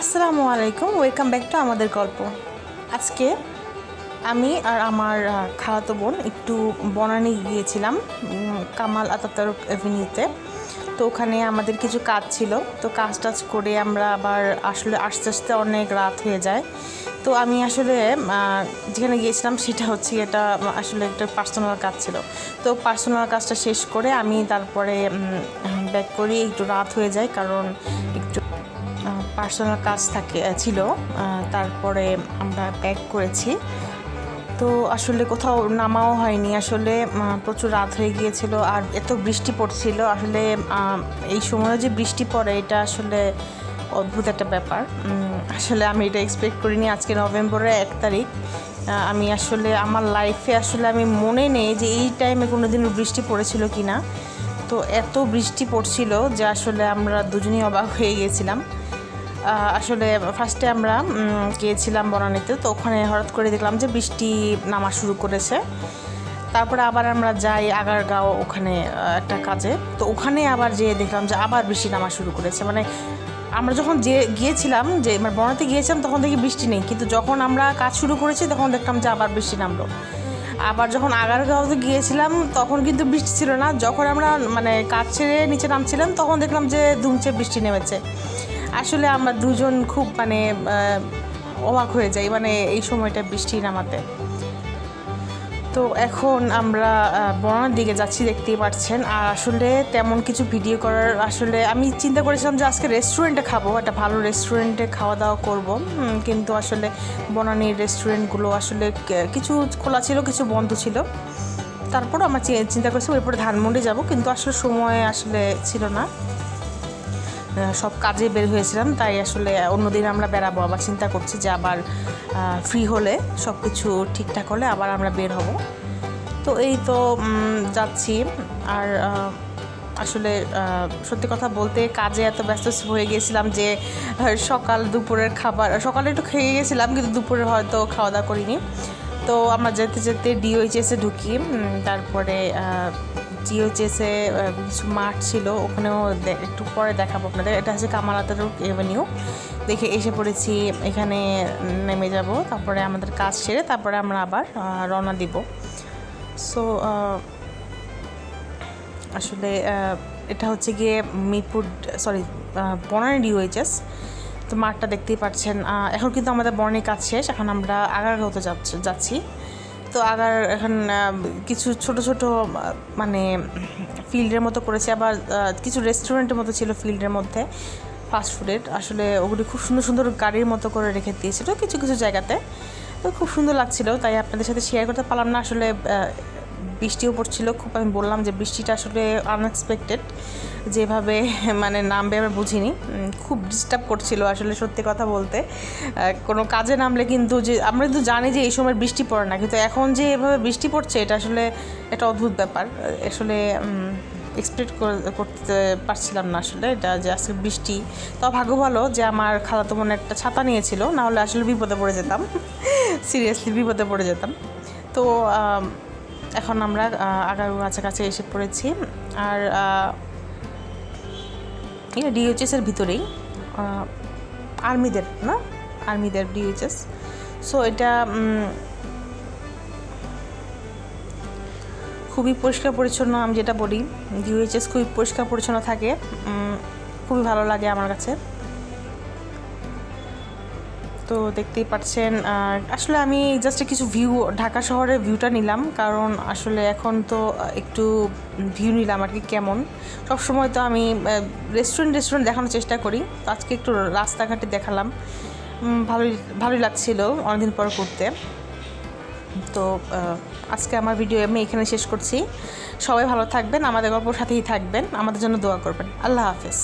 আসসালামু আলাইকুম, welcome back to আমাদের গল্প। আজকে আমি আর আমার খালাতো বোন একটু বনানী গিয়েছিলাম, কামাল আতাতুর্ক এভিনিউতে। তো ওখানে আমাদের কিছু কাজ ছিল, তো কাজ টাজ করে আমরা আবার আসলে আস্তে আস্তে অনেক রাত হয়ে যায়। তো আমি আসলে যেখানে গিয়েছিলাম সেটা হচ্ছে এটা আসলে একটা পার্সোনাল কাজ ছিল। তো পার্সোনাল কাজটা শেষ করে আমি তারপরে ব্যাক করি, একটু রাত হয়ে যায় কারণ একটু পার্সোনাল কাজ ছিল। তারপরে আমরা ব্যাক করেছি। তো আসলে কোথাও নামাও হয়নি, আসলে প্রচুর রাত হয়ে গিয়েছিল আর এত বৃষ্টি পড়ছিল। আসলে এই সময়ে যে বৃষ্টি পড়ে এটা আসলে অদ্ভুত একটা ব্যাপার। আসলে আমি এটা এক্সপেক্ট করিনি। আজকে নভেম্বরের 1 তারিখ। আমি আসলে আমার লাইফে আসলে আমি মনে নেই যে এই টাইমে কোনো দিন বৃষ্টি পড়েছিল কি না। তো এত বৃষ্টি পড়ছিল যে আসলে আমরা দুজনেই অবাক হয়ে গিয়েছিলাম। আসলে ফার্স্টে আমরা গিয়েছিলাম বনানীতে, তো ওখানে হঠাৎ করে দেখলাম যে বৃষ্টি নামা শুরু করেছে। তারপরে আবার আমরা যাই আগারগাঁও, ওখানে একটা কাজে। তো ওখানে আবার যেয়ে দেখলাম যে আবার বৃষ্টি নামা শুরু করেছে। মানে আমরা যখন গিয়েছিলাম যে বনানীতে গিয়েছিলাম তখন দেখি বৃষ্টি নেই, কিন্তু যখন আমরা কাজ শুরু করেছি তখন দেখলাম যে আবার বৃষ্টি নামলো। আবার যখন আগারগাঁওতে গিয়েছিলাম তখন কিন্তু বৃষ্টি ছিল না। যখন আমরা কাজ ছেড়ে নিচে নামছিলাম তখন দেখলাম যে ধুমছে বৃষ্টি নেমেছে। আসলে আমরা দুজন খুব অবাক হয়ে যাই এই সময়টা বৃষ্টি নামাতে। তো এখন আমরা বনানীর দিকে যাচ্ছি, দেখতেই পাচ্ছেন। আর আসলে তেমন কিছু ভিডিও করার, আসলে আমি চিন্তা করেছিলাম যে আজকে রেস্টুরেন্টে খাবো, একটা ভালো রেস্টুরেন্টে খাওয়া দাওয়া করবো, কিন্তু আসলে বনানীর রেস্টুরেন্টগুলো আসলে কিছু খোলা ছিল, কিছু বন্ধ ছিল। তারপরও আমরা চিন্তা করছি এরপরে ধানমন্ডি যাব, কিন্তু আসলে সময় আসলে ছিল না, সব কাজে বের হয়েছিলাম। তাই আসলে অন্যদিন আমরা বেরাবো। আবার চিন্তা করছি যে আবার ফ্রি হলে সব কিছু ঠিকঠাক হলে আবার আমরা বের হব। তো এই তো যাচ্ছি। আর আসলে সত্যি কথা বলতে কাজে এত ব্যস্ত হয়ে গিয়েছিলাম যে সকাল দুপুরের খাবার, সকালে একটু খেয়ে গেছিলাম কিন্তু দুপুরে হয়তো খাওয়া দাওয়া করিনি। তো আমরা যেতে যেতে ডিওএইচএসে ঢুকি। তারপরে ডিওএইচএসে কিছু মাঠ ছিল, ওখানেও একটু পরে দেখাবো আপনাদের। এটা হচ্ছে কামাল আতাতুর্ক এভিনিউ। দেখে এসে পড়েছি, এখানে নেমে যাব। তারপরে আমাদের কাজ সেরে তারপরে আমরা আবার রওনা দিব। সো আসলে এটা হচ্ছে গিয়ে বনানী ডিওএইচএস। তো মাঠটা দেখতেই পাচ্ছেন। এখন কিন্তু আমাদের বনানীর কাজ শেষ, এখন আমরা আগারগাঁওতে যাচ্ছি। তো এখন কিছু ছোট ছোট ফিল্ডের মতো করেছে, আবার কিছু রেস্টুরেন্টের মতো ছিল ফিল্ডের মধ্যে, ফাস্টফুডের। আসলে ওগুলি খুব সুন্দর সুন্দর গাড়ির মতো করে রেখে দিয়েছিল কিছু কিছু জায়গাতে। তো খুব সুন্দর লাগছিল, তাই আপনাদের সাথে শেয়ার করতে পারলাম না। আসলে বৃষ্টিও পড়ছিল খুব। আমি বললাম যে বৃষ্টিটা আসলে আনএক্সপেক্টেড, যেভাবে নামবে আমরা বুঝিনি, খুব ডিস্টার্ব করছিল আসলে সত্যি কথা বলতে। কোনো কাজে নামলে কিন্তু যে আমরা কিন্তু জানি যে এই সময় বৃষ্টি পড়ে না, কিন্তু এখন যে এভাবে বৃষ্টি পড়ছে এটা আসলে একটা অদ্ভুত ব্যাপার। আসলে এক্সপেক্ট করতে পারছিলাম না আসলে এটা যে আজকে বৃষ্টি। তাও ভাগ্য ভালো যে আমার খালাতো বোন একটা ছাতা নিয়েছিল, না হলে আসলে বিপদে পড়ে যেতাম, সিরিয়াসলি বিপদে পড়ে যেতাম। তো এখন আমরা আগারগাঁও কাছাকাছি এসে পড়েছি। আর এটা ডিওএইচএসের ভিতরেই, আর্মিদের ডিওএইচএস। সো এটা খুবই পরিষ্কার পরিচ্ছন্ন। আমি যেটা বলি, ডিওএইচএস খুবই পরিষ্কার পরিচ্ছন্ন থাকে, খুবই ভালো লাগে আমার কাছে। তো দেখতেই পাচ্ছেন, আসলে আমি জাস্ট কিছু ঢাকা শহরের ভিউটা নিলাম, কারণ আসলে এখন তো একটু ভিউ নিলাম আর কি। কেমন সবসময় তো আমি রেস্টুরেন্ট দেখানোর চেষ্টা করি, তো আজকে একটু রাস্তাঘাটে দেখালাম। ভালোই লাগছিল অনেকদিন পর করতে। তো আজকে আমার ভিডিও আমি এখানে শেষ করছি। সবাই ভালো থাকবেন, আমাদের গল্পর সাথেই থাকবেন, আমাদের জন্য দোয়া করবেন। আল্লাহ হাফেজ।